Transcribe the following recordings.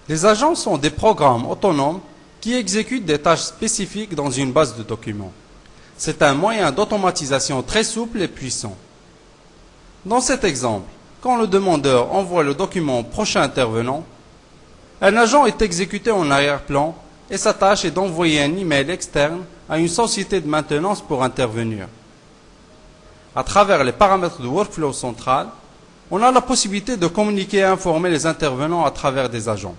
Les agents sont des programmes autonomes qui exécutent des tâches spécifiques dans une base de documents. C'est un moyen d'automatisation très souple et puissant. Dans cet exemple, quand le demandeur envoie le document au prochain intervenant, un agent est exécuté en arrière-plan et sa tâche est d'envoyer un email externe à une société de maintenance pour intervenir. À travers les paramètres de workflow central, on a la possibilité de communiquer et informer les intervenants à travers des agents.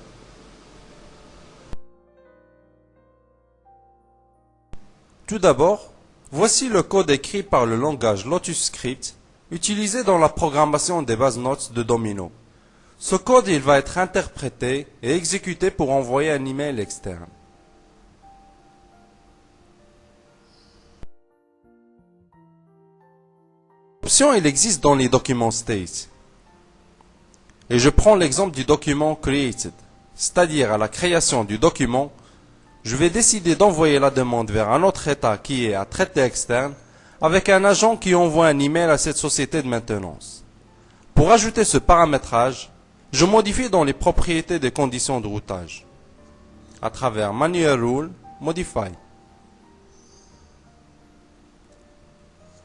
Tout d'abord, voici le code écrit par le langage Lotus Script utilisé dans la programmation des bases notes de Domino. Ce code il va être interprété et exécuté pour envoyer un email externe. L'option il existe dans les documents state. Et je prends l'exemple du document created, c'est-à-dire à la création du document, je vais décider d'envoyer la demande vers un autre état qui est à traité externe avec un agent qui envoie un email à cette société de maintenance. Pour ajouter ce paramétrage, je modifie dans les propriétés des conditions de routage à travers Manual Rule, Modify.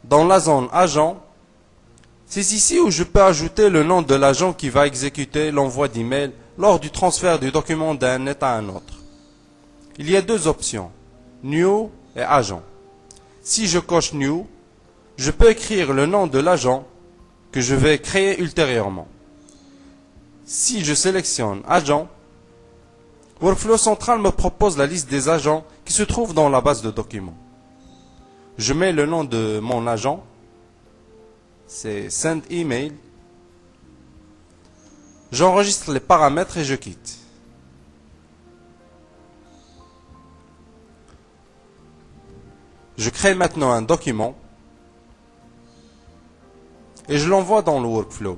Dans la zone agent, c'est ici où je peux ajouter le nom de l'agent qui va exécuter l'envoi d'email lors du transfert du document d'un état à un autre. Il y a deux options, New et Agent. Si je coche New, je peux écrire le nom de l'agent que je vais créer ultérieurement. Si je sélectionne Agent, Workflow Central me propose la liste des agents qui se trouvent dans la base de documents. Je mets le nom de mon agent, c'est Send Email. J'enregistre les paramètres et je quitte. Je crée maintenant un document et je l'envoie dans le workflow.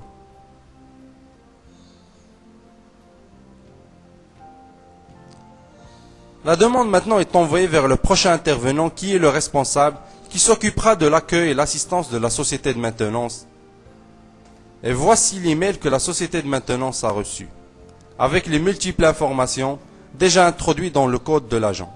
La demande maintenant est envoyée vers le prochain intervenant qui est le responsable qui s'occupera de l'accueil et l'assistance de la société de maintenance. Et voici l'email que la société de maintenance a reçu, avec les multiples informations déjà introduites dans le code de l'agent.